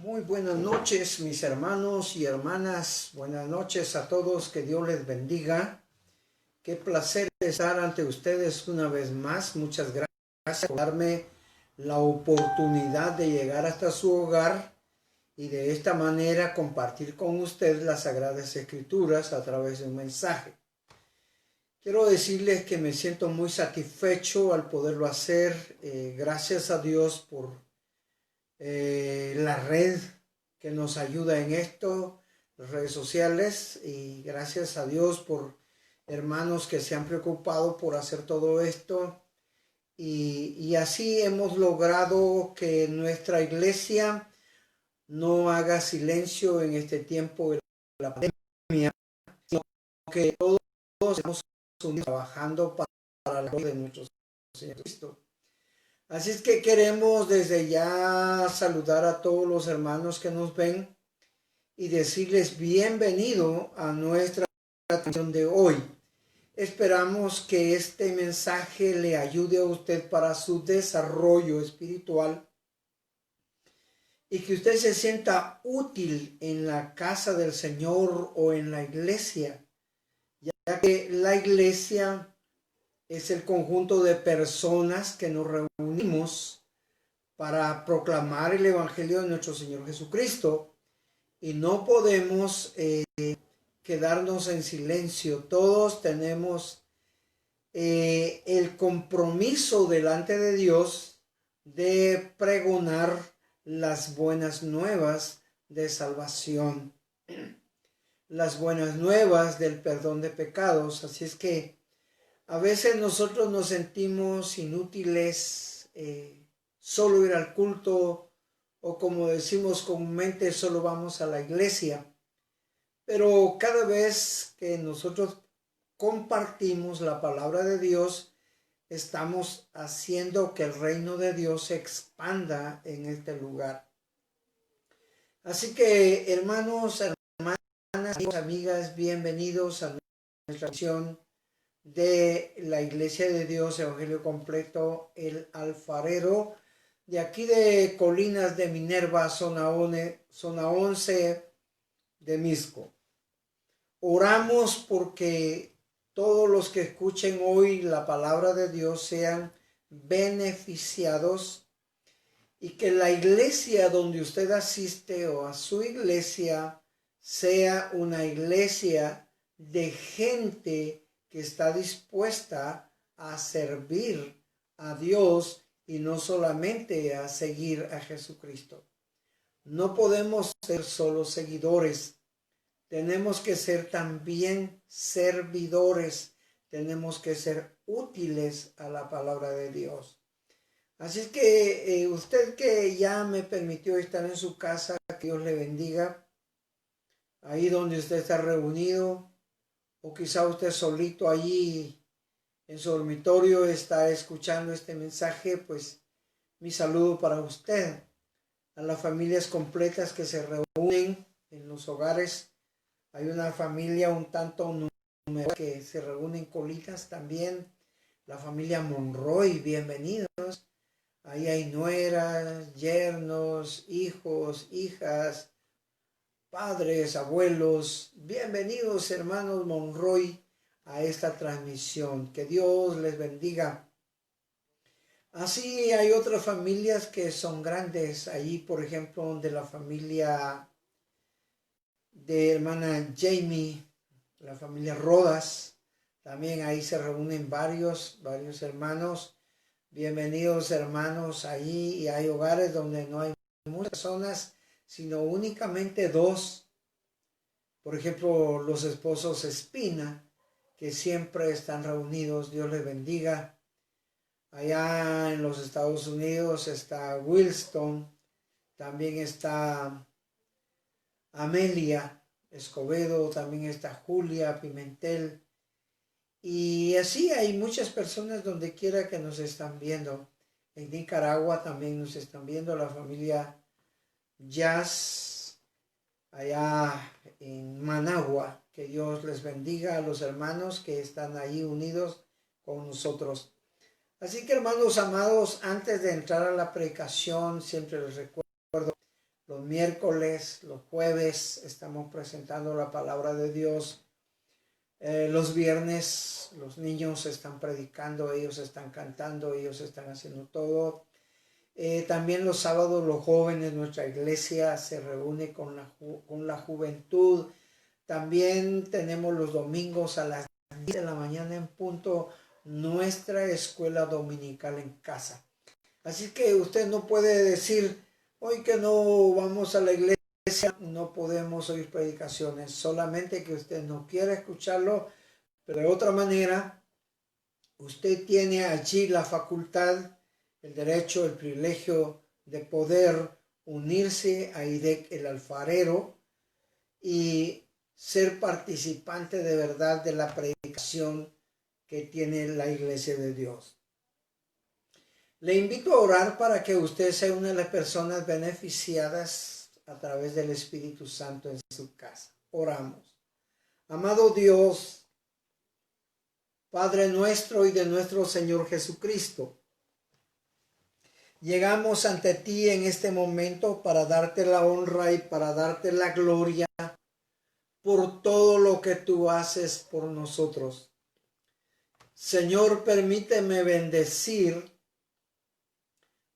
Muy buenas noches, mis hermanos y hermanas. Buenas noches a todos. Que Dios les bendiga. Qué placer estar ante ustedes una vez más. Muchas gracias por darme la oportunidad de llegar hasta su hogar y de esta manera compartir con ustedes las Sagradas Escrituras a través de un mensaje. Quiero decirles que me siento muy satisfecho al poderlo hacer. Gracias a Dios por la red que nos ayuda en esto, las redes sociales, y gracias a Dios por hermanos que se han preocupado por hacer todo esto, y así hemos logrado que nuestra iglesia no haga silencio en este tiempo de la pandemia, sino que todos estamos unidos trabajando para la gloria de nuestro Señor Cristo. Así es que queremos desde ya saludar a todos los hermanos que nos ven y decirles bienvenido a nuestra transmisión de hoy. Esperamos que este mensaje le ayude a usted para su desarrollo espiritual y que usted se sienta útil en la casa del Señor o en la iglesia, ya que la iglesia es el conjunto de personas que nos reunimos para proclamar el Evangelio de nuestro Señor Jesucristo, y no podemos quedarnos en silencio. Todos tenemos el compromiso delante de Dios de pregonar las buenas nuevas de salvación, las buenas nuevas del perdón de pecados. Así es que a veces nosotros nos sentimos inútiles, solo ir al culto, o como decimos comúnmente, solo vamos a la iglesia. Pero cada vez que nosotros compartimos la palabra de Dios, estamos haciendo que el reino de Dios se expanda en este lugar. Así que, hermanos, hermanas, amigos, amigas, bienvenidos a nuestra misión de la Iglesia de Dios Evangelio Completo, el Alfarero, de aquí de Colinas de Minerva, zona 11 de Mixco. Oramos porque todos los que escuchen hoy la palabra de Dios sean beneficiados, y que la iglesia donde usted asiste o a su iglesia sea una iglesia de gente que está dispuesta a servir a Dios y no solamente a seguir a Jesucristo. No podemos ser solo seguidores, tenemos que ser también servidores, tenemos que ser útiles a la palabra de Dios. Así es que usted que ya me permitió estar en su casa, que Dios le bendiga, ahí donde usted está reunido, o quizá usted solito allí en su dormitorio está escuchando este mensaje. Pues mi saludo para usted, a las familias completas que se reúnen en los hogares. Hay una familia un tanto numerosa que se reúne en Colinas también, la familia Monroy, bienvenidos. Ahí hay nueras, yernos, hijos, hijas, padres, abuelos. Bienvenidos, hermanos Monroy, a esta transmisión. Que Dios les bendiga. Así hay otras familias que son grandes. Allí, por ejemplo, de la familia de hermana Jamie, la familia Rodas. También ahí se reúnen varios hermanos. Bienvenidos, hermanos, allí. Y hay hogares donde no hay muchas personas, sino únicamente dos. Por ejemplo, los esposos Espina, que siempre están reunidos. Dios les bendiga. Allá en los Estados Unidos está Wilston, también está Amelia Escobedo, también está Julia Pimentel. Y así hay muchas personas donde quiera que nos están viendo. En Nicaragua también nos están viendo, la familia Jazz, allá en Managua. Que Dios les bendiga a los hermanos que están ahí unidos con nosotros. Así que, hermanos amados, antes de entrar a la predicación, siempre les recuerdo los miércoles, los jueves estamos presentando la palabra de Dios. Los viernes los niños están predicando, ellos están cantando, ellos están haciendo todo. También los sábados los jóvenes, nuestra iglesia se reúne con la juventud. También tenemos los domingos a las 10 de la mañana en punto nuestra escuela dominical en casa. Así que usted no puede decir, hoy que no vamos a la iglesia, no podemos oír predicaciones, solamente que usted no quiera escucharlo, pero de otra manera, usted tiene allí la facultad, el derecho, el privilegio de poder unirse a IDEC el alfarero y ser participante de verdad de la predicación que tiene la iglesia de Dios. Le invito a orar para que usted sea una de las personas beneficiadas a través del Espíritu Santo en su casa. Oramos. Amado Dios, Padre nuestro y de nuestro Señor Jesucristo, llegamos ante ti en este momento para darte la honra y para darte la gloria por todo lo que tú haces por nosotros. Señor, permíteme bendecir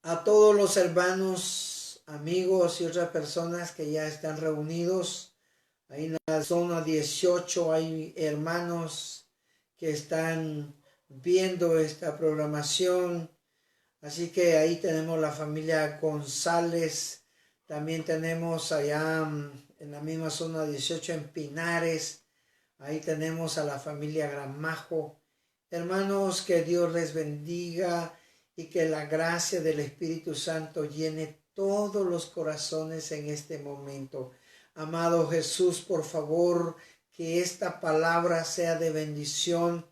a todos los hermanos, amigos y otras personas que ya están reunidos. Ahí en la zona 18 hay hermanos que están viendo esta programación. Así que ahí tenemos la familia González. También tenemos allá en la misma zona 18 en Pinares. Ahí tenemos a la familia Gramajo. Hermanos, que Dios les bendiga y que la gracia del Espíritu Santo llene todos los corazones en este momento. Amado Jesús, por favor, que esta palabra sea de bendición.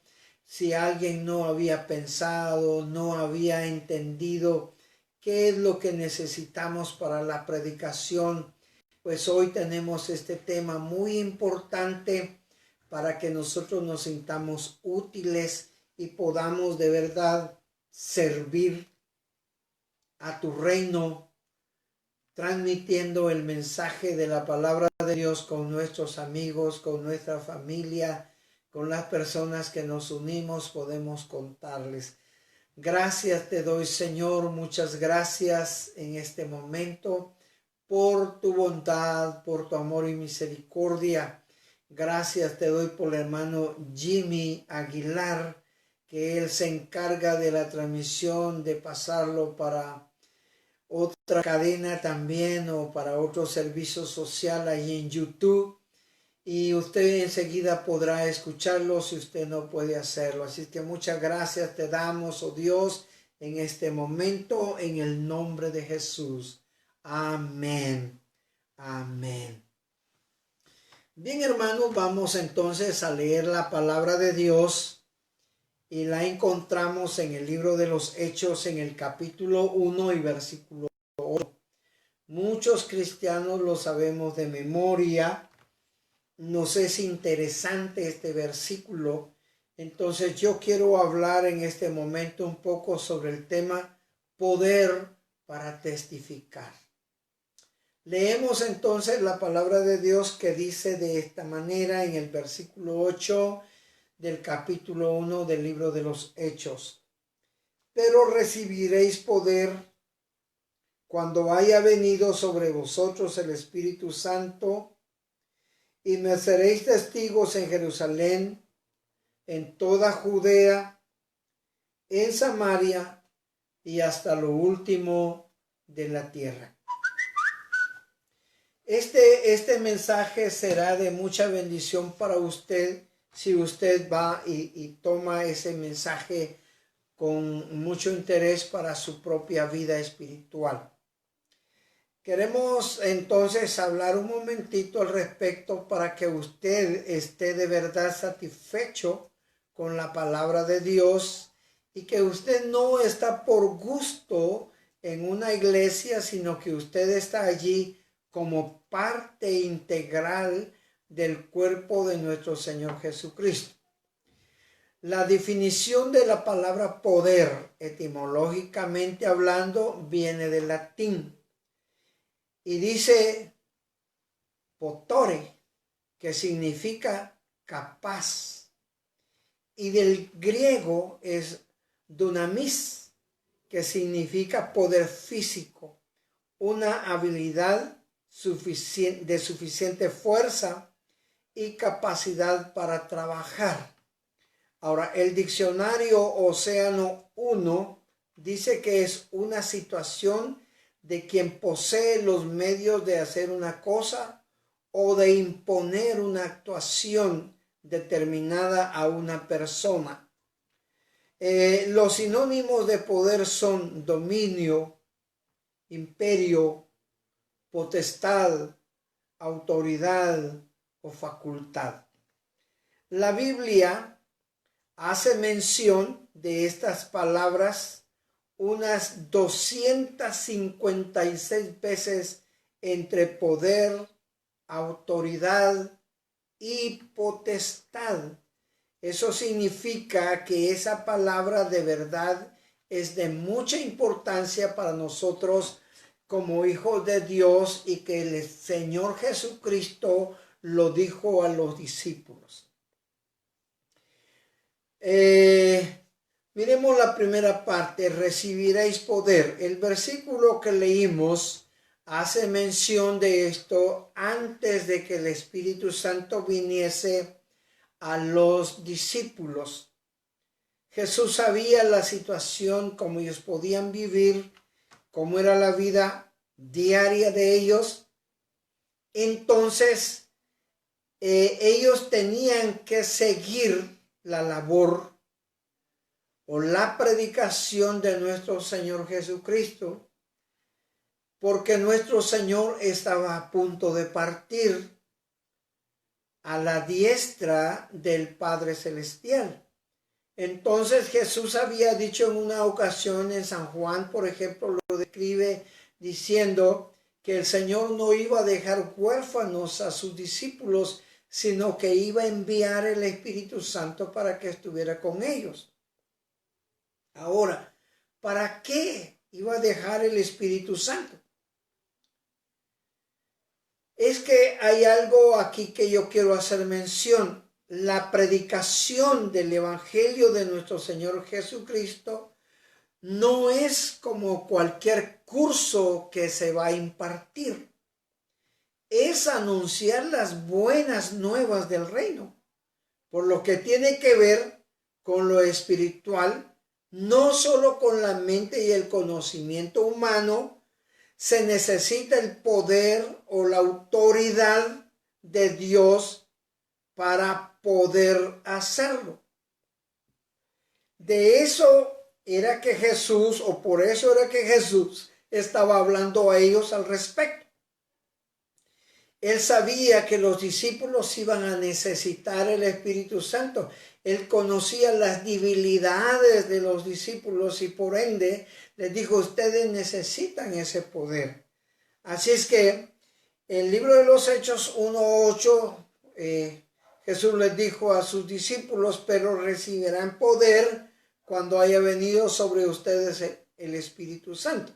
Si alguien no había pensado, no había entendido qué es lo que necesitamos para la predicación, pues hoy tenemos este tema muy importante para que nosotros nos sintamos útiles y podamos de verdad servir a tu reino, transmitiendo el mensaje de la palabra de Dios con nuestros amigos, con nuestra familia, con las personas que nos unimos, podemos contarles. Gracias te doy, Señor, muchas gracias en este momento por tu bondad, por tu amor y misericordia. Gracias te doy por el hermano Jimmy Aguilar, que él se encarga de la transmisión, de pasarlo para otra cadena también o para otro servicio social ahí en YouTube. Y usted enseguida podrá escucharlo si usted no puede hacerlo. Así que muchas gracias te damos, oh Dios, en este momento, en el nombre de Jesús. Amén. Amén. Bien, hermanos, vamos entonces a leer la palabra de Dios y la encontramos en el libro de los Hechos en el capítulo 1 y versículo 8. Muchos cristianos lo sabemos de memoria. Nos es interesante este versículo. Entonces yo quiero hablar en este momento un poco sobre el tema poder para testificar. Leemos entonces la palabra de Dios que dice de esta manera en el versículo 8 del capítulo 1 del libro de los Hechos. Pero recibiréis poder cuando haya venido sobre vosotros el Espíritu Santo, y me seréis testigos en Jerusalén, en toda Judea, en Samaria y hasta lo último de la tierra. Este mensaje será de mucha bendición para usted si usted va y toma ese mensaje con mucho interés para su propia vida espiritual. Queremos entonces hablar un momentito al respecto para que usted esté de verdad satisfecho con la palabra de Dios y que usted no está por gusto en una iglesia, sino que usted está allí como parte integral del cuerpo de nuestro Señor Jesucristo. La definición de la palabra poder, etimológicamente hablando, viene del latín Y dice potore, que significa capaz. Y del griego es dunamis, que significa poder físico, una habilidad de suficiente fuerza y capacidad para trabajar. Ahora, el diccionario Océano 1 dice que es una situación de quien posee los medios de hacer una cosa o de imponer una actuación determinada a una persona. Los sinónimos de poder son dominio, imperio, potestad, autoridad o facultad. La Biblia hace mención de estas palabras unas 256 veces entre poder, autoridad y potestad. Eso significa que esa palabra de verdad es de mucha importancia para nosotros como hijos de Dios y que el Señor Jesucristo lo dijo a los discípulos. Miremos la primera parte, recibiréis poder. El versículo que leímos hace mención de esto antes de que el Espíritu Santo viniese a los discípulos. Jesús sabía la situación, cómo ellos podían vivir, cómo era la vida diaria de ellos. Entonces, ellos tenían que seguir la labor o la predicación de nuestro Señor Jesucristo, porque nuestro Señor estaba a punto de partir a la diestra del Padre Celestial. Entonces Jesús había dicho en una ocasión en San Juan, por ejemplo, lo describe diciendo que el Señor no iba a dejar huérfanos a sus discípulos, sino que iba a enviar el Espíritu Santo para que estuviera con ellos. Ahora, ¿para qué iba a dejar el Espíritu Santo? Es que hay algo aquí que yo quiero hacer mención. La predicación del Evangelio de nuestro Señor Jesucristo no es como cualquier curso que se va a impartir. Es anunciar las buenas nuevas del reino, por lo que tiene que ver con lo espiritual, no solo con la mente y el conocimiento humano. Se necesita el poder o la autoridad de Dios para poder hacerlo. De eso era que Jesús, o por eso era que Jesús estaba hablando a ellos al respecto. Él sabía que los discípulos iban a necesitar el Espíritu Santo. Él conocía las debilidades de los discípulos y por ende les dijo, ustedes necesitan ese poder. Así es que el libro de los Hechos 1:8, Jesús les dijo a sus discípulos, pero recibirán poder cuando haya venido sobre ustedes el Espíritu Santo.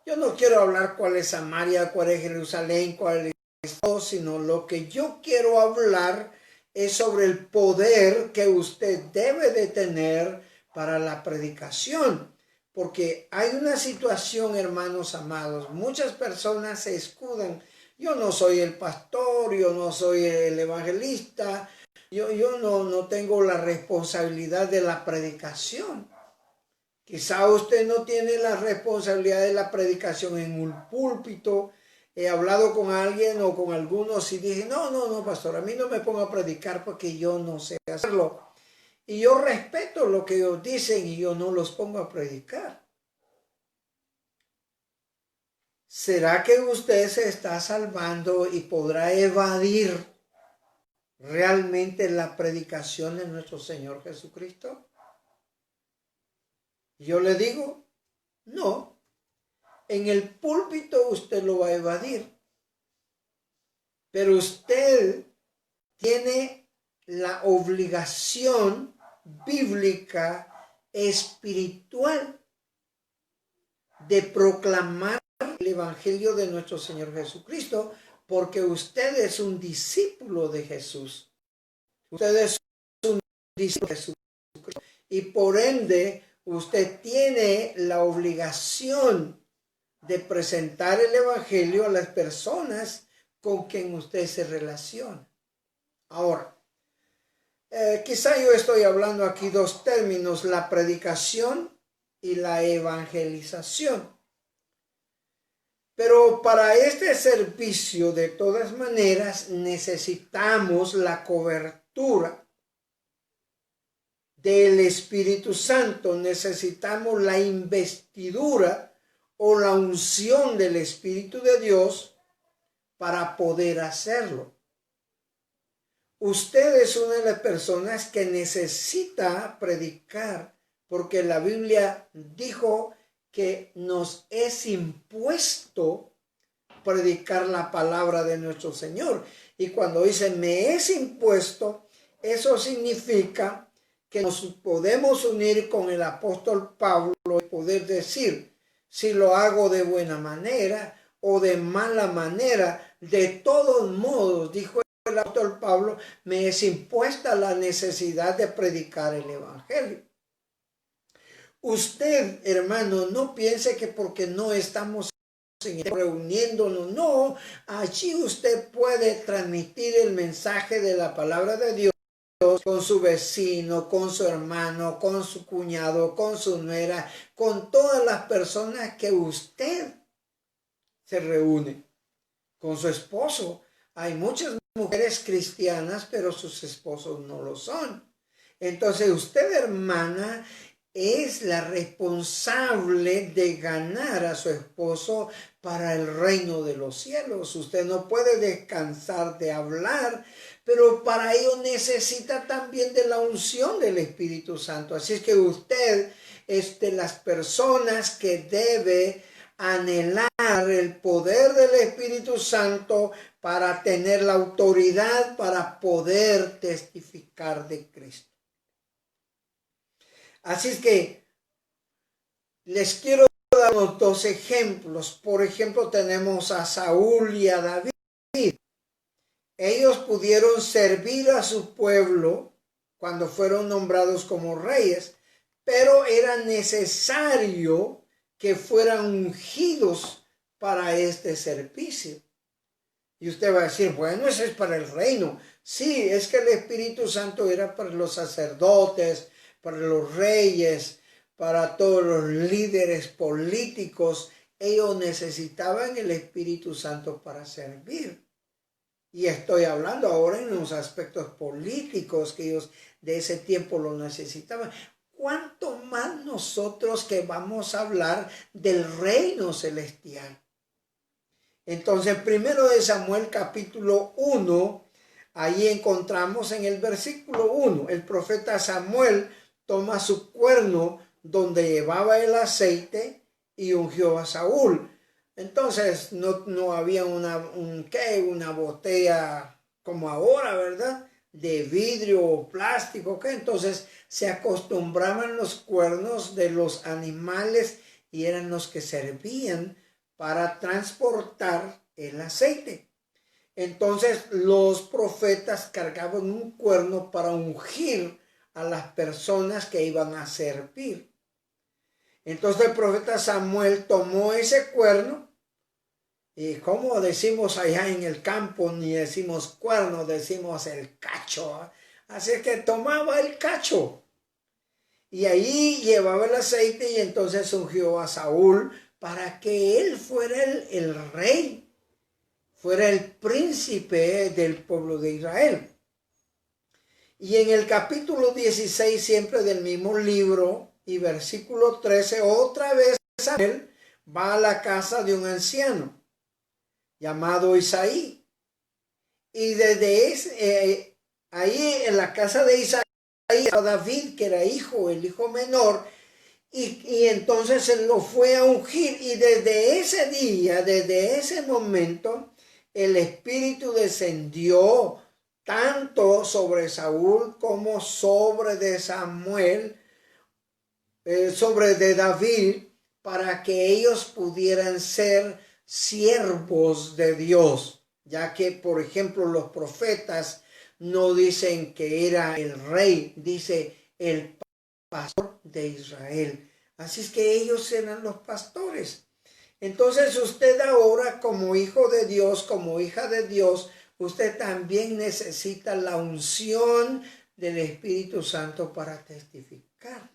Yo no quiero hablar cuál es Samaria, cuál es Jerusalén, cuál es todo, sino lo que yo quiero hablar es sobre el poder que usted debe de tener para la predicación. Porque hay una situación, hermanos amados, muchas personas se escudan. Yo no soy el pastor, yo no soy el evangelista, yo no tengo la responsabilidad de la predicación. Quizá usted no tiene la responsabilidad de la predicación en un púlpito. He hablado con alguien o con algunos y dije, no, pastor, a mí no me pongo a predicar porque yo no sé hacerlo. Y yo respeto lo que ellos dicen y yo no los pongo a predicar. ¿Será que usted se está salvando y podrá evadir realmente la predicación de nuestro Señor Jesucristo? Yo le digo, no. En el púlpito usted lo va a evadir. Pero usted tiene la obligación bíblica, espiritual, de proclamar el el evangelio de nuestro Señor Jesucristo, porque usted es un discípulo de Jesús. Usted es un discípulo de Jesucristo. Y por ende, usted tiene la obligación de presentar el evangelio a las personas con quien usted se relaciona. Ahora, quizá yo estoy hablando aquí dos términos, la predicación y la evangelización. Pero para este servicio, de todas maneras, necesitamos la cobertura del Espíritu Santo, necesitamos la investidura o la unción del Espíritu de Dios para poder hacerlo. Usted es una de las personas que necesita predicar, porque la Biblia dijo que nos es impuesto predicar la palabra de nuestro Señor. Y cuando dice me es impuesto, eso significa que nos podemos unir con el apóstol Pablo y poder decir, si lo hago de buena manera o de mala manera, de todos modos, dijo el apóstol Pablo, me es impuesta la necesidad de predicar el evangelio. Usted, hermano, no piense que porque no estamos reuniéndonos, no, allí usted puede transmitir el mensaje de la palabra de Dios con su vecino, con su hermano, con su cuñado, con su nuera, con todas las personas que usted se reúne, con su esposo. Hay muchas mujeres cristianas, pero sus esposos no lo son. Entonces usted, hermana, es la responsable de ganar a su esposo para el reino de los cielos. Usted no puede descansar de hablar, pero para ello necesita también de la unción del Espíritu Santo. Así es que usted es de las personas que debe anhelar el poder del Espíritu Santo para tener la autoridad para poder testificar de Cristo. Así es que les quiero dar unos dos ejemplos. Por ejemplo, tenemos a Saúl y a David. Ellos pudieron servir a su pueblo cuando fueron nombrados como reyes, pero era necesario que fueran ungidos para este servicio. Y usted va a decir, bueno, eso es para el reino. Sí, es que el Espíritu Santo era para los sacerdotes, para los reyes, para todos los líderes políticos. Ellos necesitaban el Espíritu Santo para servir. Y estoy hablando ahora en los aspectos políticos que ellos de ese tiempo lo necesitaban. ¿Cuánto más nosotros que vamos a hablar del reino celestial? Entonces, primero de Samuel capítulo 1, ahí encontramos en el versículo 1, el profeta Samuel toma su cuerno donde llevaba el aceite y ungió a Saúl. Entonces no había una botella como ahora, ¿verdad? De vidrio o plástico, ¿qué? Entonces se acostumbraban los cuernos de los animales y eran los que servían para transportar el aceite. Entonces los profetas cargaban un cuerno para ungir a las personas que iban a servir. Entonces el profeta Samuel tomó ese cuerno, y como decimos allá en el campo, ni decimos cuerno, decimos el cacho. Así que tomaba el cacho y ahí llevaba el aceite y entonces ungió a Saúl para que él fuera el rey, fuera el príncipe del pueblo de Israel. Y en el capítulo 16 siempre del mismo libro y versículo 13, otra vez Samuel va a la casa de un anciano llamado Isaí. Y desde ahí en la casa de Isaí, a David, que era el hijo menor, y entonces él lo fue a ungir. Y desde ese día, desde ese momento, el Espíritu descendió tanto sobre Saúl como sobre de Samuel, sobre de David, para que ellos pudieran ser siervos de Dios, ya que, por ejemplo, los profetas no dicen que era el rey, dice el pastor de Israel. Así es que ellos eran los pastores. Entonces usted ahora, como hijo de Dios, como hija de Dios, usted también necesita la unción del Espíritu Santo para testificar.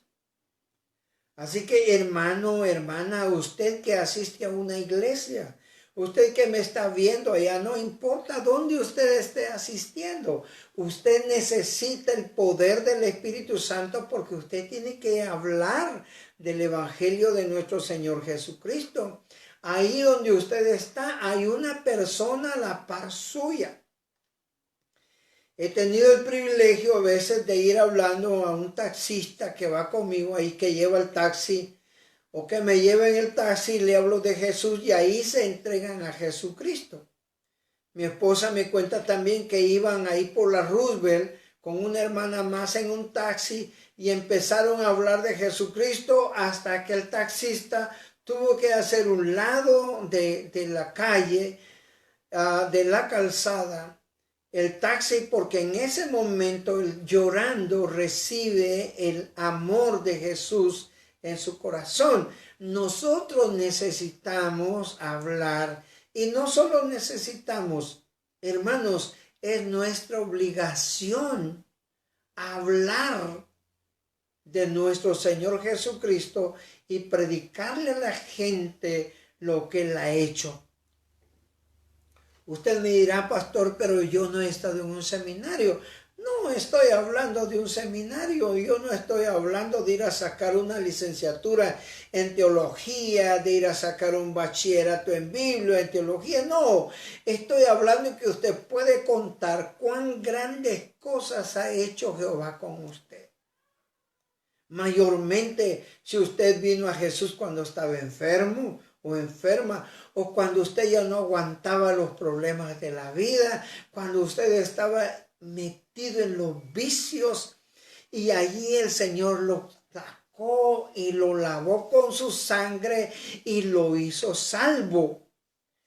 Así que hermano, hermana, usted que asiste a una iglesia, usted que me está viendo allá, no importa dónde usted esté asistiendo, usted necesita el poder del Espíritu Santo porque usted tiene que hablar del Evangelio de nuestro Señor Jesucristo. Ahí donde usted está hay una persona a la par suya. He tenido el privilegio a veces de ir hablando a un taxista que va conmigo ahí, que lleva el taxi, o que me lleva en el taxi, le hablo de Jesús y ahí se entregan a Jesucristo. Mi esposa me cuenta también que iban ahí por la Roosevelt con una hermana más en un taxi y empezaron a hablar de Jesucristo hasta que el taxista tuvo que hacer un lado de la calle, de la calzada, el taxi, porque en ese momento llorando recibe el amor de Jesús en su corazón. Nosotros necesitamos hablar y no solo necesitamos, hermanos, es nuestra obligación hablar de nuestro Señor Jesucristo y predicarle a la gente lo que Él ha hecho. Usted me dirá, pastor, pero yo no he estado en un seminario. No estoy hablando de un seminario, yo no estoy hablando de ir a sacar una licenciatura en teología, de ir a sacar un bachillerato en Biblia, en teología, no. Estoy hablando de que usted puede contar cuán grandes cosas ha hecho Jehová con usted. Mayormente, si usted vino a Jesús cuando estaba enfermo o enferma, o cuando usted ya no aguantaba los problemas de la vida, cuando usted estaba metido en los vicios y allí el Señor lo sacó y lo lavó con su sangre y lo hizo salvo,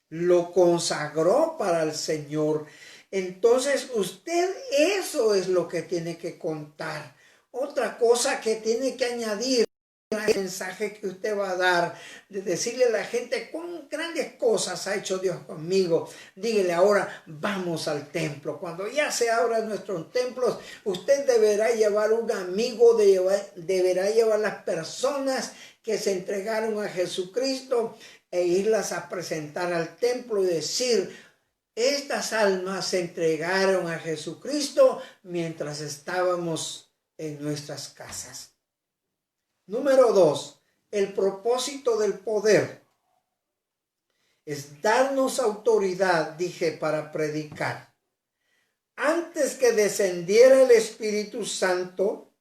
lo consagró para el Señor. Entonces usted eso es lo que tiene que contar. Otra cosa que tiene que añadir el mensaje que usted va a dar, de decirle a la gente cuán grandes cosas ha hecho Dios conmigo. Dígale ahora, vamos al templo. Cuando ya se abran nuestros templos, usted deberá llevar un amigo, deberá llevar las personas que se entregaron a Jesucristo e irlas a presentar al templo y decir, estas almas se entregaron a Jesucristo mientras estábamos en nuestras casas. Número 2, el propósito del poder es darnos autoridad, dije, para predicar. Antes que descendiera el Espíritu Santo,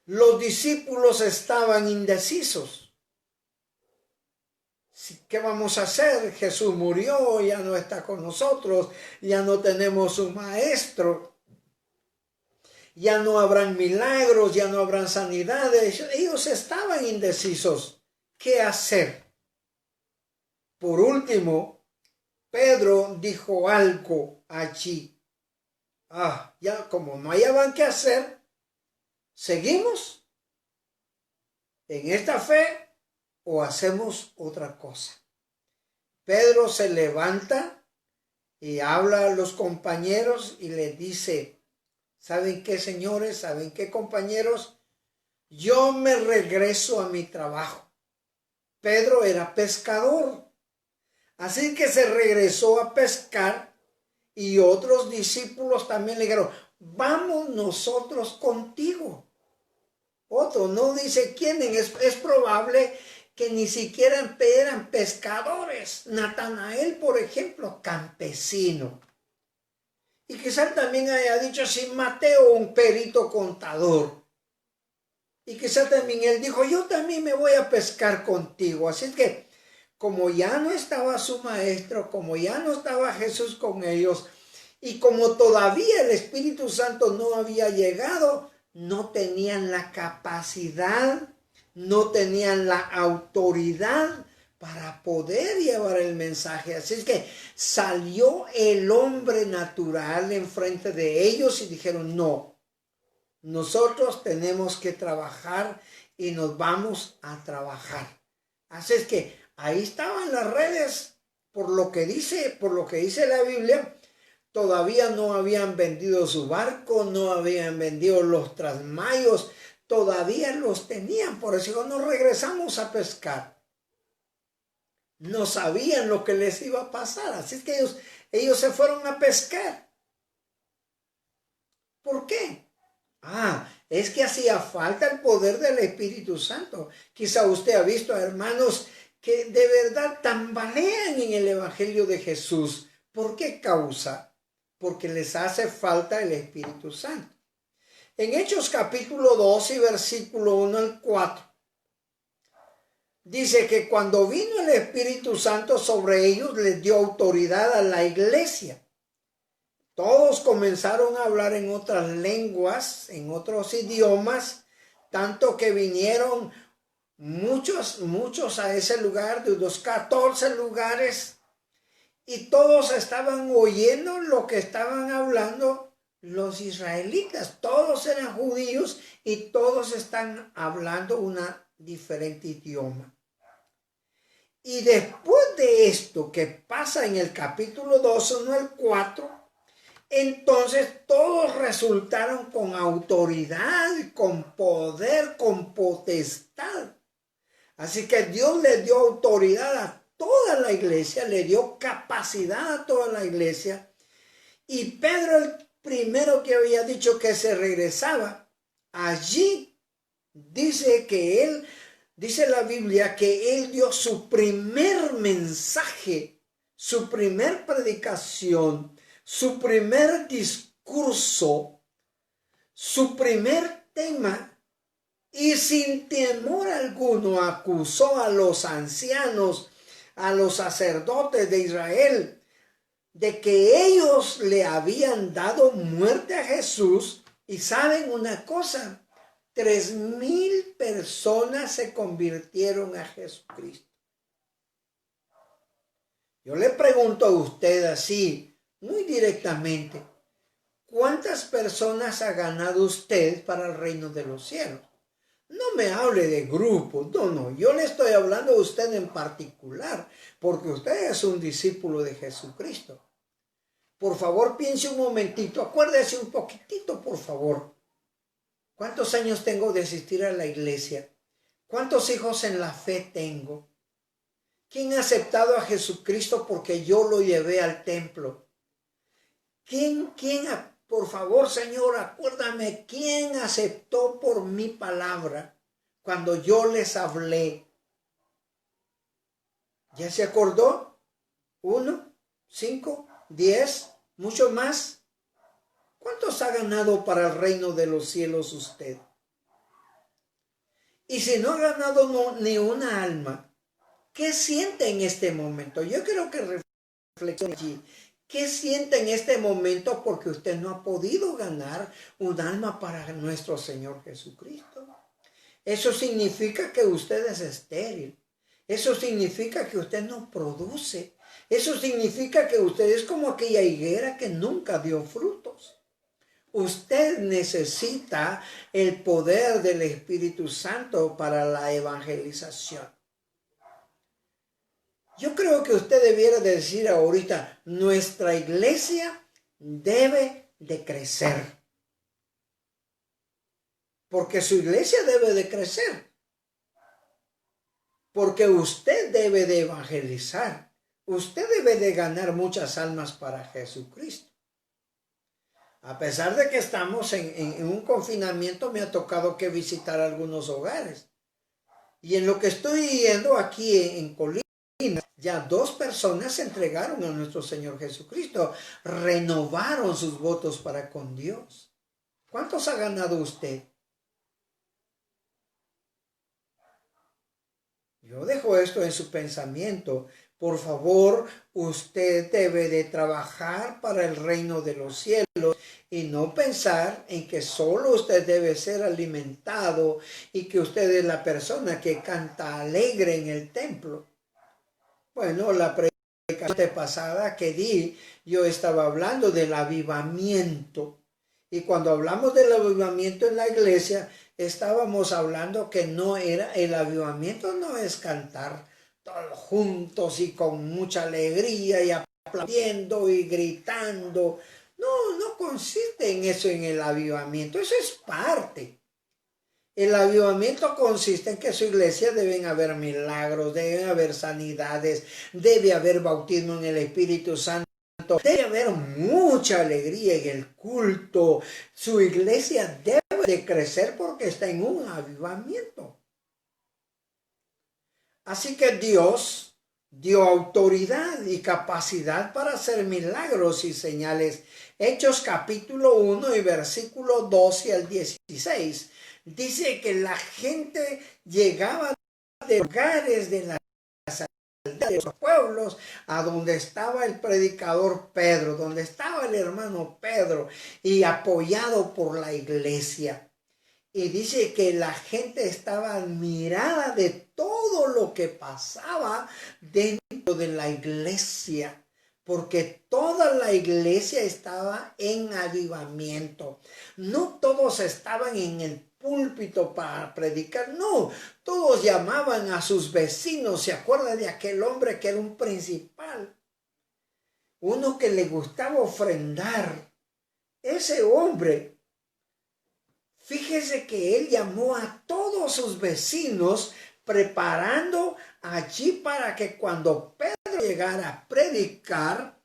los discípulos estaban indecisos. ¿Qué vamos a hacer? Jesús murió, ya no está con nosotros, ya no tenemos un maestro. Ya no habrán milagros, ya no habrán sanidades. Ellos estaban indecisos. ¿Qué hacer? Por último, Pedro dijo algo allí. Ya como no hallaban qué hacer, ¿seguimos en esta fe o hacemos otra cosa? Pedro se levanta y habla a los compañeros y les dice, ¿saben qué, señores? ¿Saben qué, compañeros? Yo me regreso a mi trabajo. Pedro era pescador. Así que se regresó a pescar y otros discípulos también le dijeron, vamos nosotros contigo. Otro no dice quién, es probable que ni siquiera eran pescadores. Natanael, por ejemplo, campesino. Y quizás también haya dicho así, Mateo, un perito contador. Y quizás también él dijo, yo también me voy a pescar contigo. Así es que, como ya no estaba su maestro, como ya no estaba Jesús con ellos, y como todavía el Espíritu Santo no había llegado, no tenían la capacidad, no tenían la autoridad para poder llevar el mensaje. Así es que salió el hombre natural enfrente de ellos y dijeron, no, nosotros tenemos que trabajar y nos vamos a trabajar. Así es que ahí estaban las redes, por lo que dice la Biblia. Todavía no habían vendido su barco, no habían vendido los trasmayos, todavía los tenían. Por eso nos regresamos a pescar. No sabían lo que les iba a pasar, así es que ellos se fueron a pescar. ¿Por qué? Es que hacía falta el poder del Espíritu Santo. Quizá usted ha visto a hermanos que de verdad tambalean en el Evangelio de Jesús. ¿Por qué causa? Porque les hace falta el Espíritu Santo. En Hechos capítulo 2 y versículo 1 al 4, dice que cuando vino el Espíritu Santo sobre ellos, les dio autoridad a la iglesia. Todos comenzaron a hablar en otras lenguas, en otros idiomas, tanto que vinieron muchos a ese lugar, de los 14 lugares, y todos estaban oyendo lo que estaban hablando los israelitas. Todos eran judíos y todos están hablando un diferente idioma. Y después de esto que pasa en el capítulo 2, 1 al 4, entonces todos resultaron con autoridad, con poder, con potestad. Así que Dios les dio autoridad a toda la iglesia, le dio capacidad a toda la iglesia. Y Pedro, el primero que había dicho que se regresaba, allí dice la Biblia que él dio su primer mensaje, su primer predicación, su primer discurso, su primer tema. Y sin temor alguno acusó a los ancianos, a los sacerdotes de Israel, de que ellos le habían dado muerte a Jesús. Y saben una cosa, 3,000 personas se convirtieron a Jesucristo. Yo le pregunto a usted así, muy directamente, ¿cuántas personas ha ganado usted para el reino de los cielos? No me hable de grupos, no, yo le estoy hablando a usted en particular, porque usted es un discípulo de Jesucristo. Por favor, piense un momentito, acuérdese un poquitito, por favor. ¿Cuántos años tengo de asistir a la iglesia? ¿Cuántos hijos en la fe tengo? ¿Quién ha aceptado a Jesucristo porque yo lo llevé al templo? Por favor, Señor, acuérdame, ¿quién aceptó por mi palabra cuando yo les hablé? ¿Ya se acordó? 1, 5, 10, mucho más. ¿Cuántos ha ganado para el reino de los cielos usted? Y si no ha ganado ni una alma, ¿qué siente en este momento? Yo quiero que reflexione allí. ¿Qué siente en este momento porque usted no ha podido ganar un alma para nuestro Señor Jesucristo? Eso significa que usted es estéril. Eso significa que usted no produce. Eso significa que usted es como aquella higuera que nunca dio frutos. Usted necesita el poder del Espíritu Santo para la evangelización. Yo creo que usted debiera decir ahorita, nuestra iglesia debe de crecer. Porque su iglesia debe de crecer. Porque usted debe de evangelizar. Usted debe de ganar muchas almas para Jesucristo. A pesar de que estamos en un confinamiento, me ha tocado que visitar algunos hogares. Y en lo que estoy yendo aquí en Colima, ya 2 personas se entregaron a nuestro Señor Jesucristo, renovaron sus votos para con Dios. ¿Cuántos ha ganado usted? Yo dejo esto en su pensamiento. Por favor, usted debe de trabajar para el reino de los cielos y no pensar en que solo usted debe ser alimentado y que usted es la persona que canta alegre en el templo. Bueno, la predicación pasada que di, yo estaba hablando del avivamiento. Y cuando hablamos del avivamiento en la iglesia, estábamos hablando que no era, el avivamiento no es cantar todos juntos y con mucha alegría y aplaudiendo y gritando. No, no consiste en eso, en el avivamiento. Eso es parte. El avivamiento consiste en que en su iglesia deben haber milagros, deben haber sanidades, debe haber bautismo en el Espíritu Santo, debe haber mucha alegría en el culto. Su iglesia debe de crecer porque está en un avivamiento. Así que Dios dio autoridad y capacidad para hacer milagros y señales. Hechos capítulo 1 y versículo 12 al 16. Dice que la gente llegaba de lugares de las aldeas, de los pueblos, a donde estaba el predicador Pedro, donde estaba el hermano Pedro, y apoyado por la iglesia. Y dice que la gente estaba admirada de todo lo que pasaba dentro de la iglesia, porque toda la iglesia estaba en avivamiento. No todos estaban en el púlpito para predicar, no, todos llamaban a sus vecinos. ¿Se acuerda de aquel hombre que era un principal? Uno que le gustaba ofrendar. Ese hombre, fíjese que él llamó a todos sus vecinos preparando allí para que cuando Pedro llegara a predicar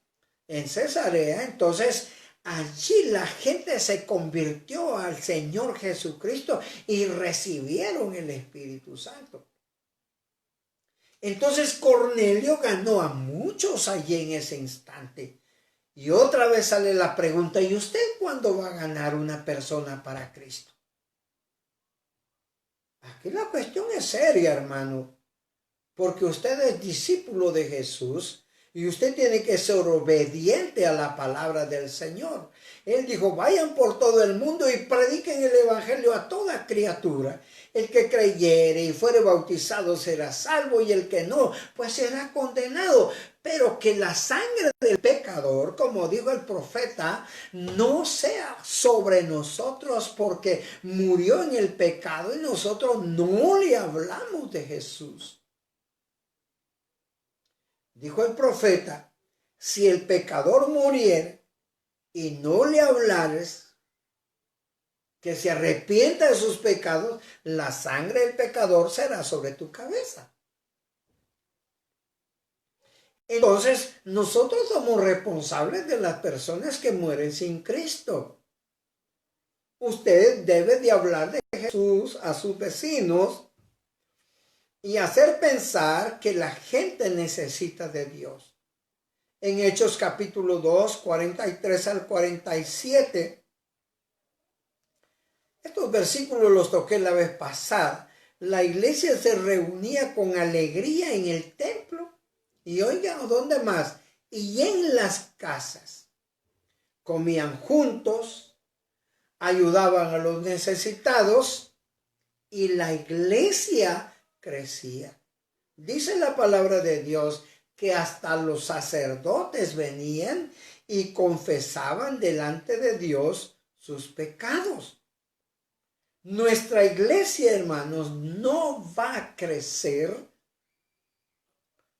en Cesarea, entonces allí la gente se convirtió al Señor Jesucristo y recibieron el Espíritu Santo. Entonces Cornelio ganó a muchos allí en ese instante. Y otra vez sale la pregunta, ¿y usted cuándo va a ganar una persona para Cristo? Aquí la cuestión es seria, hermano, porque usted es discípulo de Jesús y usted tiene que ser obediente a la palabra del Señor. Él dijo, vayan por todo el mundo y prediquen el evangelio a toda criatura. El que creyere y fuere bautizado será salvo, y el que no, pues será condenado. Pero que la sangre del pecador, como dijo el profeta, no sea sobre nosotros, porque murió en el pecado y nosotros no le hablamos de Jesús. Dijo el profeta, si el pecador muriere y no le hablares, que se arrepienta de sus pecados, la sangre del pecador será sobre tu cabeza. Entonces, nosotros somos responsables de las personas que mueren sin Cristo. Usted debe de hablar de Jesús a sus vecinos y hacer pensar que la gente necesita de Dios. En Hechos capítulo 2, 43 al 47, estos versículos los toqué la vez pasada. La iglesia se reunía con alegría en el templo. Y oigan, ¿dónde más? Y en las casas. Comían juntos, ayudaban a los necesitados y la iglesia crecía. Dice la palabra de Dios que hasta los sacerdotes venían y confesaban delante de Dios sus pecados. Nuestra iglesia, hermanos, no va a crecer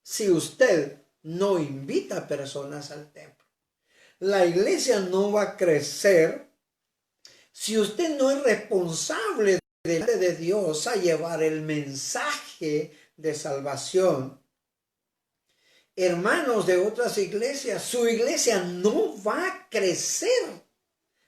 si usted no invita a personas al templo. La iglesia no va a crecer si usted no es responsable delante de Dios a llevar el mensaje de salvación. Hermanos de otras iglesias, su iglesia no va a crecer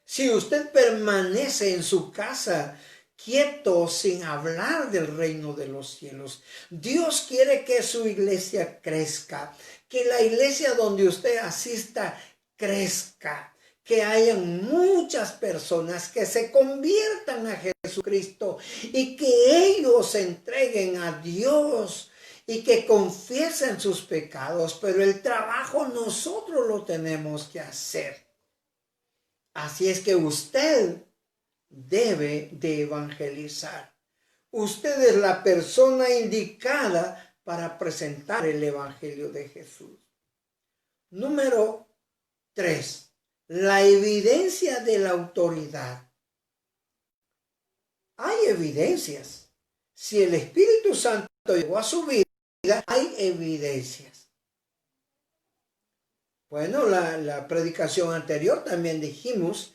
si usted permanece en su casa quieto sin hablar del reino de los cielos. Dios quiere que su iglesia crezca, que la iglesia donde usted asista crezca, que hayan muchas personas que se conviertan a Jesucristo y que ellos se entreguen a Dios y que confiesen sus pecados, pero el trabajo nosotros lo tenemos que hacer. Así es que usted debe de evangelizar. Usted es la persona indicada para presentar el Evangelio de Jesús. Número 3. La evidencia de la autoridad. Hay evidencias. Si el Espíritu Santo llegó a su vida, hay evidencias. Bueno, la predicación anterior también dijimos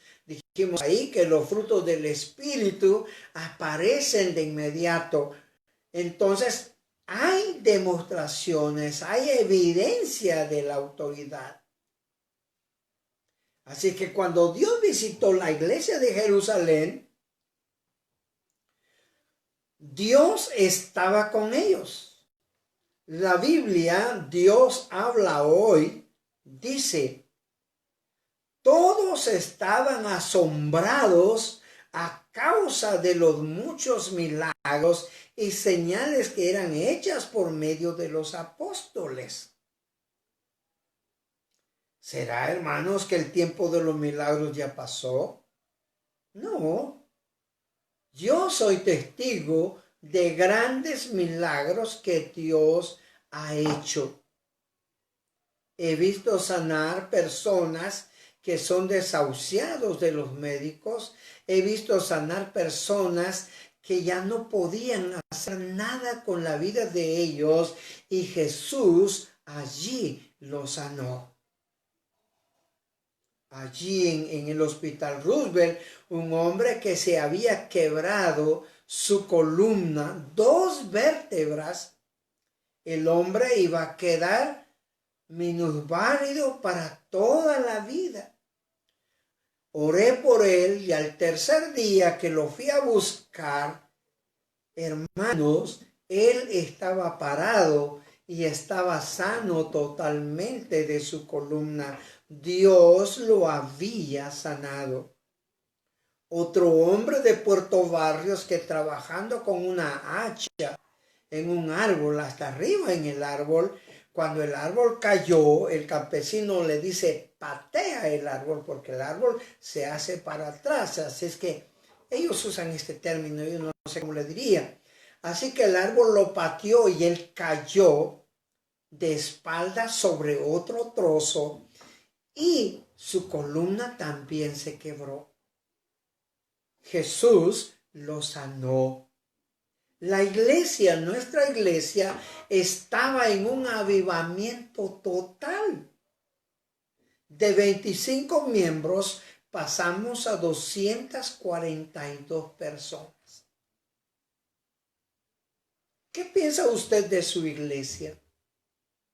ahí que los frutos del Espíritu aparecen de inmediato. Entonces, hay demostraciones, hay evidencia de la autoridad. Así que cuando Dios visitó la iglesia de Jerusalén, Dios estaba con ellos. La Biblia, Dios habla hoy, dice, todos estaban asombrados a causa de los muchos milagros y señales que eran hechas por medio de los apóstoles. ¿Será, hermanos, que el tiempo de los milagros ya pasó? No. Yo soy testigo de grandes milagros que Dios ha hecho. He visto sanar personas que son desahuciados de los médicos. He visto sanar personas que ya no podían hacer nada con la vida de ellos y Jesús allí los sanó. Allí en el hospital Roosevelt, un hombre que se había quebrado su columna, 2 vértebras, el hombre iba a quedar minusválido para toda la vida. Oré por él y al tercer día que lo fui a buscar, hermanos, él estaba parado y estaba sano totalmente de su columna. Dios lo había sanado. Otro hombre de Puerto Barrios que trabajando con una hacha en un árbol, hasta arriba en el árbol, cuando el árbol cayó, el campesino le dice, patea el árbol, porque el árbol se hace para atrás. Así es que ellos usan este término, yo no sé cómo le diría. Así que el árbol lo pateó y él cayó de espaldas sobre otro trozo y su columna también se quebró. Jesús lo sanó. La iglesia, nuestra iglesia, estaba en un avivamiento total. De 25 miembros pasamos a 242 personas. ¿Qué piensa usted de su iglesia?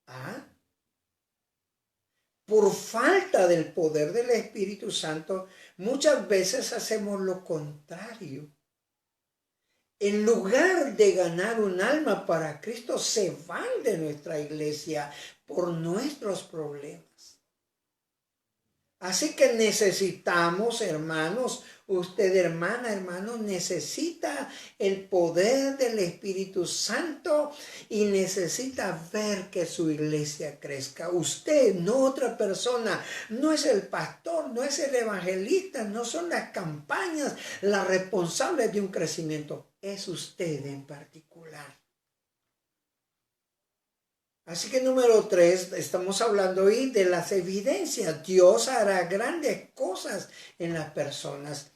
¿Ah? Por falta del poder del Espíritu Santo, muchas veces hacemos lo contrario. En lugar de ganar un alma para Cristo, se van de nuestra iglesia por nuestros problemas. Así que necesitamos, hermanos, usted, hermana, hermano, necesita el poder del Espíritu Santo y necesita ver que su iglesia crezca. Usted, no otra persona, no es el pastor, no es el evangelista, no son las campañas las responsables de un crecimiento. Es usted en particular. Así que número 3, estamos hablando hoy de las evidencias. Dios hará grandes cosas en las personas.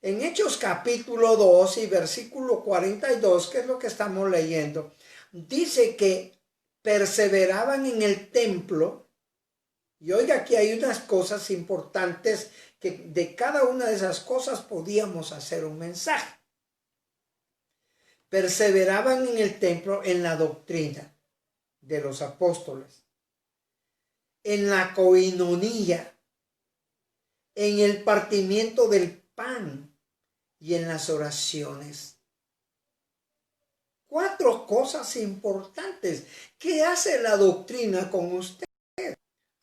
En Hechos capítulo 2 y versículo 42, que es lo que estamos leyendo, dice que perseveraban en el templo. Y oiga, aquí hay unas cosas importantes que de cada una de esas cosas podíamos hacer un mensaje. Perseveraban en el templo en la doctrina de los apóstoles, en la coinonía, en el partimiento del pan y en las oraciones. 4 cosas importantes. ¿Qué hace la doctrina con usted?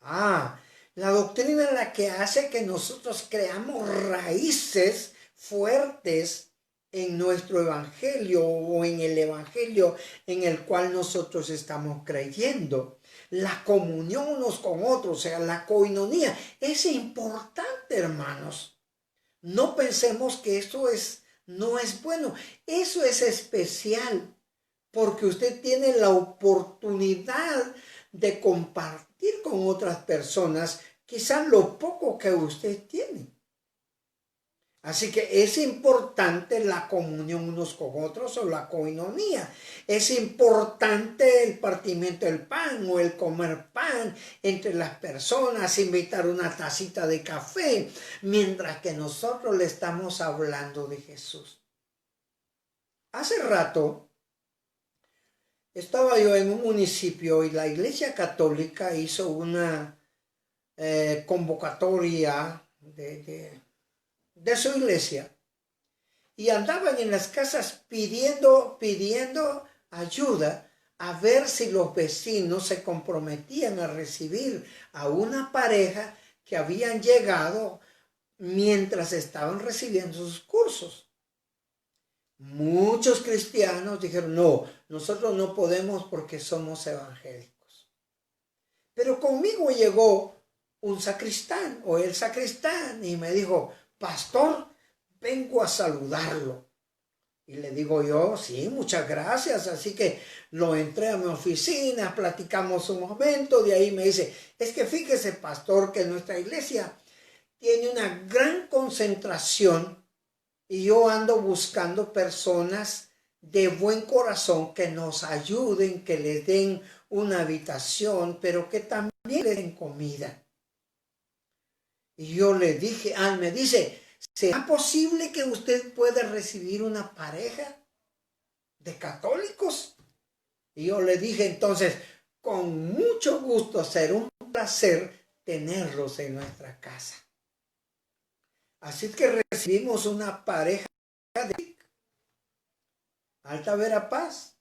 La doctrina es la que hace que nosotros creamos raíces fuertes en nuestro evangelio o en el evangelio en el cual nosotros estamos creyendo. La comunión unos con otros, o sea, la coinonía, es importante, hermanos. No pensemos que eso no es bueno. Eso es especial. porque usted tiene la oportunidad de compartir con otras personas quizás lo poco que usted tiene. Así que es importante la comunión unos con otros o la coinonía. Es importante el partimiento del pan o el comer pan entre las personas, invitar una tacita de café, mientras que nosotros le estamos hablando de Jesús. Hace rato estaba yo en un municipio y la Iglesia Católica hizo una convocatoria de su iglesia y andaban en las casas pidiendo ayuda a ver si los vecinos se comprometían a recibir a una pareja que habían llegado mientras estaban recibiendo sus cursos. Muchos cristianos dijeron, no, nosotros no podemos porque somos evangélicos. Pero conmigo llegó un sacristán o el sacristán y me dijo, pastor, vengo a saludarlo. Y le digo yo, sí, muchas gracias. Así que lo entré a mi oficina, platicamos un momento, de ahí me dice, es que fíjese, pastor, que nuestra iglesia tiene una gran concentración y yo ando buscando personas de buen corazón que nos ayuden, que les den una habitación, pero que también les den comida. Y yo le dije, me dice, ¿será posible que usted pueda recibir una pareja de católicos? Y yo le dije entonces, con mucho gusto, será un placer tenerlos en nuestra casa. Así que recibimos una pareja de Alta Verapaz.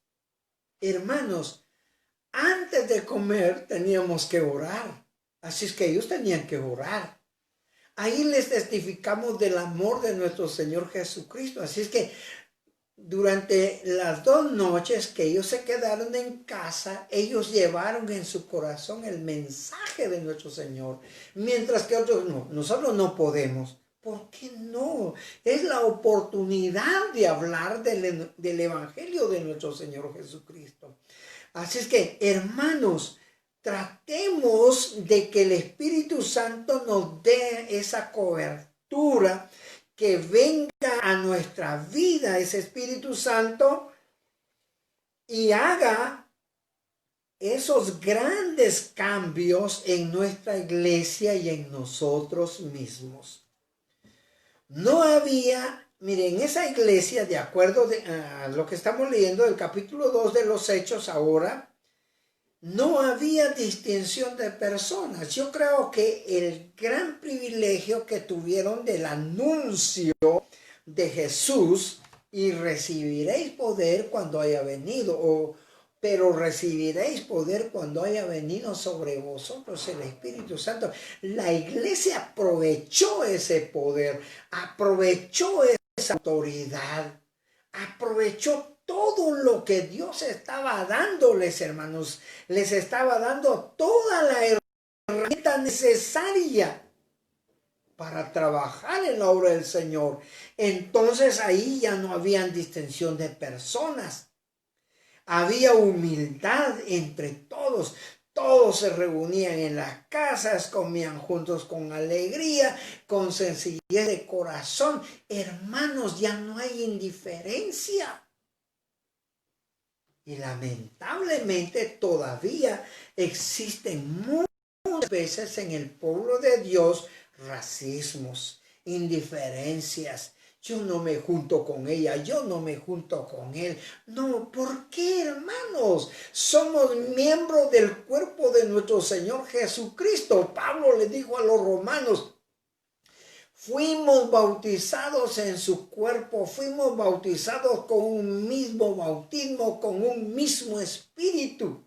Hermanos, antes de comer teníamos que orar. Así es que ellos tenían que orar. Ahí les testificamos del amor de nuestro Señor Jesucristo. Así es que durante las 2 noches que ellos se quedaron en casa, ellos llevaron en su corazón el mensaje de nuestro Señor. Mientras que otros no, nosotros no podemos. ¿Por qué no? Es la oportunidad de hablar del Evangelio de nuestro Señor Jesucristo. Así es que, hermanos, tratemos de que el Espíritu Santo nos dé esa cobertura, que venga a nuestra vida ese Espíritu Santo y haga esos grandes cambios en nuestra iglesia y en nosotros mismos. No había, miren, esa iglesia, de acuerdo a lo que estamos leyendo del capítulo 2 de los Hechos ahora, no había distinción de personas. Yo creo que el gran privilegio que tuvieron del anuncio de Jesús, y recibiréis poder cuando haya venido, pero recibiréis poder cuando haya venido sobre vosotros el Espíritu Santo. La iglesia aprovechó ese poder, aprovechó esa autoridad, aprovechó todo lo que Dios estaba dándoles, hermanos. Les estaba dando toda la herramienta necesaria para trabajar en la obra del Señor. Entonces ahí ya no había distinción de personas. Había humildad entre todos. Todos se reunían en las casas, comían juntos con alegría, con sencillez de corazón. Hermanos, ya no hay indiferencia. Y lamentablemente todavía existen muchas veces en el pueblo de Dios racismos, indiferencias. Yo no me junto con ella, yo no me junto con él. No, ¿por qué, hermanos? Somos miembros del cuerpo de nuestro Señor Jesucristo. Pablo le dijo a los romanos, fuimos bautizados en su cuerpo, fuimos bautizados con un mismo bautismo, con un mismo espíritu.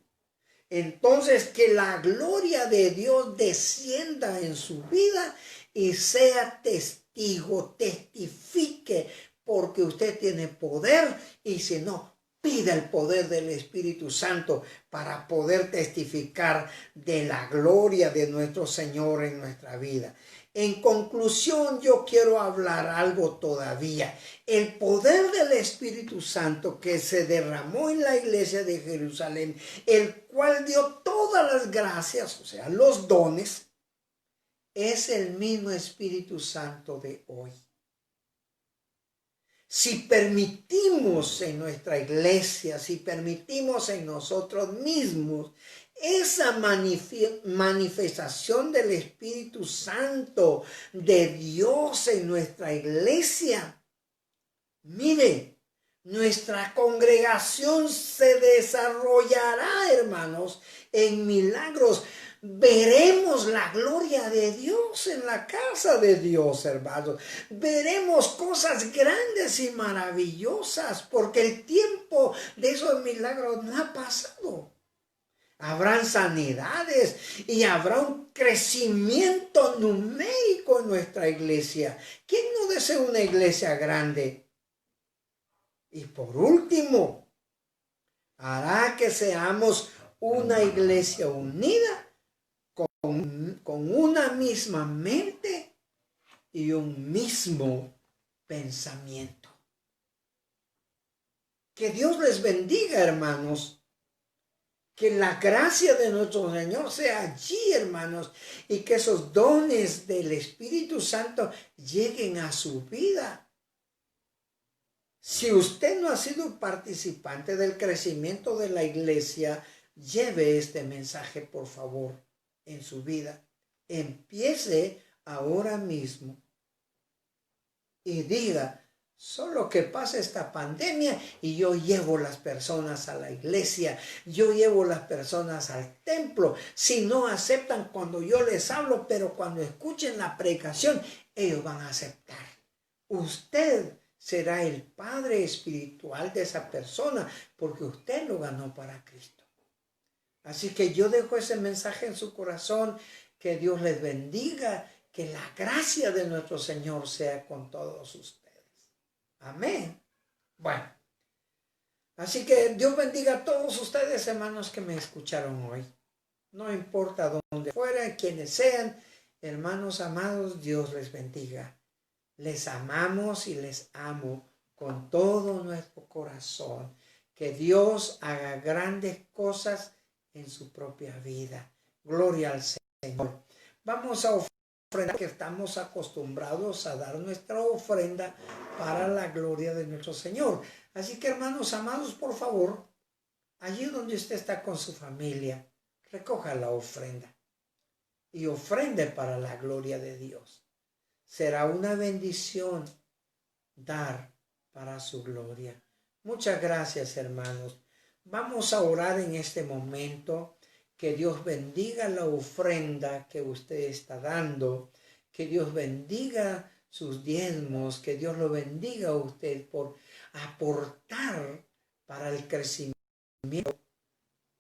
Entonces, que la gloria de Dios descienda en su vida y sea testigo, testifique, porque usted tiene poder, y si no, Pida el poder del Espíritu Santo para poder testificar de la gloria de nuestro Señor en nuestra vida. En conclusión, yo quiero hablar algo todavía. El poder del Espíritu Santo que se derramó en la iglesia de Jerusalén, el cual dio todas las gracias, o sea, los dones, es el mismo Espíritu Santo de hoy. Si permitimos en nuestra iglesia, si permitimos en nosotros mismos esa manifestación del Espíritu Santo de Dios en nuestra iglesia, mire, nuestra congregación se desarrollará, hermanos, en milagros. Veremos la gloria de Dios en la casa de Dios, hermanos. Veremos cosas grandes y maravillosas, porque el tiempo de esos milagros no ha pasado. Habrán sanidades y habrá un crecimiento numérico en nuestra iglesia. ¿Quién no desea una iglesia grande? Y por último, hará que seamos una iglesia unida con una misma mente y un mismo pensamiento. Que Dios les bendiga, hermanos. Que la gracia de nuestro Señor sea allí, hermanos, y que esos dones del Espíritu Santo lleguen a su vida. Si usted no ha sido participante del crecimiento de la iglesia, lleve este mensaje, por favor, en su vida. Empiece ahora mismo y diga: solo que pase esta pandemia y yo llevo las personas a la iglesia, yo llevo las personas al templo. Si no aceptan cuando yo les hablo, pero cuando escuchen la predicación, ellos van a aceptar. Usted será el padre espiritual de esa persona, porque usted lo ganó para Cristo. Así que yo dejo ese mensaje en su corazón. Que Dios les bendiga, que la gracia de nuestro Señor sea con todos ustedes. Amén. Bueno, así que Dios bendiga a todos ustedes, hermanos, que me escucharon hoy. No importa dónde fuera, quienes sean, hermanos amados, Dios les bendiga. Les amamos y les amo con todo nuestro corazón. Que Dios haga grandes cosas en su propia vida. Gloria al Señor. Vamos a ofrendar, que estamos acostumbrados a dar nuestra ofrenda para la gloria de nuestro Señor. Así que, hermanos amados, por favor, allí donde usted está con su familia, recoja la ofrenda y ofrende para la gloria de Dios. Será una bendición dar para su gloria. Muchas gracias, hermanos. Vamos a orar en este momento. Que Dios bendiga la ofrenda que usted está dando. Que Dios bendiga sus diezmos. Que Dios lo bendiga a usted por aportar para el crecimiento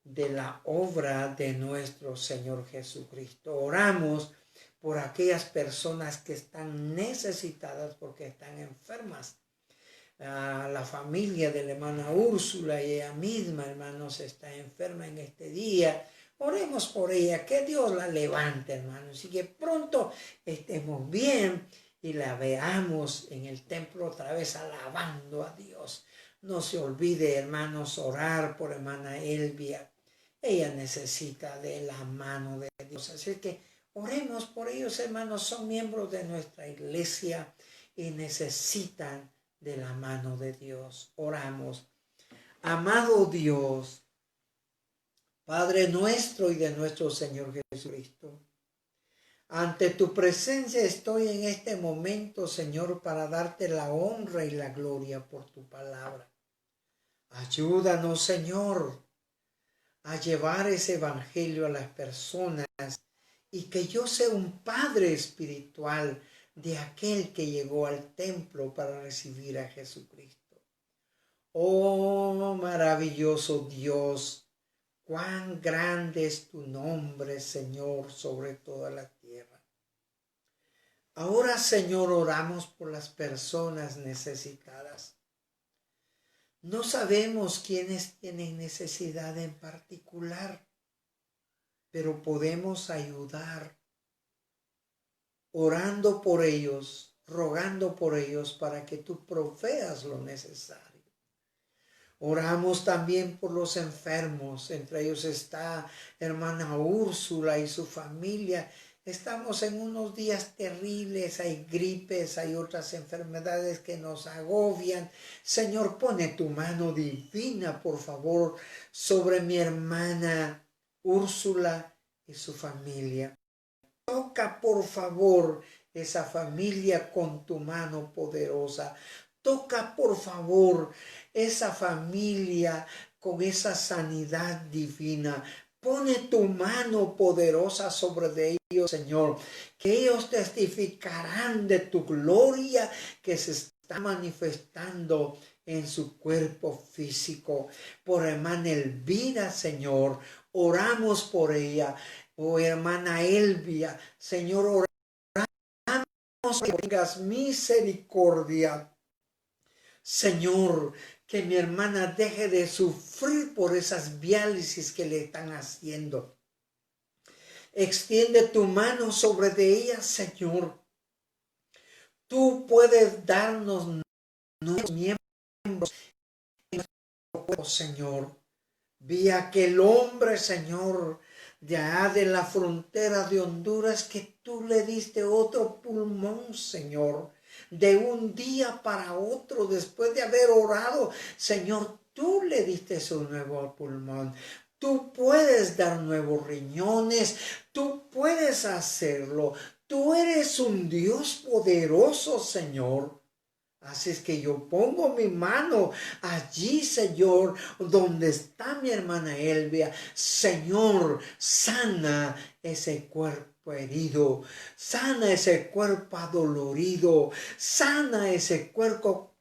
de la obra de nuestro Señor Jesucristo. Oramos por aquellas personas que están necesitadas porque están enfermas. La familia de la hermana Úrsula y ella misma, hermanos, está enferma en este día. Oremos por ella, que Dios la levante, hermanos, y que pronto estemos bien y la veamos en el templo otra vez alabando a Dios. No se olvide, hermanos, orar por hermana Elvia. Ella necesita de la mano de Dios. Así que oremos por ellos, hermanos. Son miembros de nuestra iglesia y necesitan de la mano de Dios. Oramos. Amado Dios, Padre nuestro y de nuestro Señor Jesucristo, ante tu presencia estoy en este momento, Señor, para darte la honra y la gloria por tu palabra. Ayúdanos, Señor, a llevar ese evangelio a las personas y que yo sea un padre espiritual de aquel que llegó al templo para recibir a Jesucristo. Oh, maravilloso Dios, cuán grande es tu nombre, Señor, sobre toda la tierra. Ahora, Señor, oramos por las personas necesitadas. No sabemos quiénes tienen necesidad en particular, pero podemos ayudar orando por ellos, rogando por ellos para que tú proveas lo necesario. Oramos también por los enfermos, entre ellos está hermana Úrsula y su familia. Estamos en unos días terribles, hay gripes, hay otras enfermedades que nos agobian. Señor, pone tu mano divina, por favor, sobre mi hermana Úrsula y su familia. Toca, por favor, esa familia con tu mano poderosa. Toca, por favor, esa familia con esa sanidad divina. Pone tu mano poderosa sobre ellos, Señor, que ellos testificarán de tu gloria que se está manifestando en su cuerpo físico. Por hermana Elvira, Señor, oramos por ella. Oh, hermana Elvia, Señor, oramos que tengas misericordia. Señor, que mi hermana deje de sufrir por esas diálisis que le están haciendo. Extiende tu mano sobre de ella, Señor. Tú puedes darnos nuevos miembros en nuestro cuerpo, Señor. Vi aquel hombre, Señor, de allá de la frontera de Honduras, que tú le diste otro pulmón, Señor. De un día para otro, después de haber orado, Señor, tú le diste su nuevo pulmón. Tú puedes dar nuevos riñones, tú puedes hacerlo. Tú eres un Dios poderoso, Señor. Así es que yo pongo mi mano allí, Señor, donde está mi hermana Elvia. Señor, sana ese cuerpo herido, sana ese cuerpo adolorido, sana ese cuerpo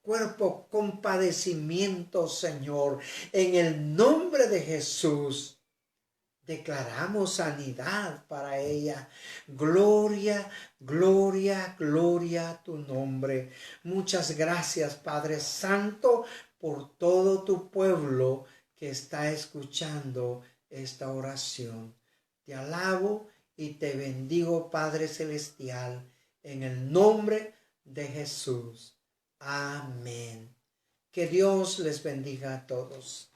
con padecimiento, Señor. En el nombre de Jesús. Declaramos sanidad para ella. Gloria, gloria, gloria a tu nombre. Muchas gracias, Padre Santo, por todo tu pueblo que está escuchando esta oración. Te alabo y te bendigo, Padre Celestial, en el nombre de Jesús. Amén. Que Dios les bendiga a todos.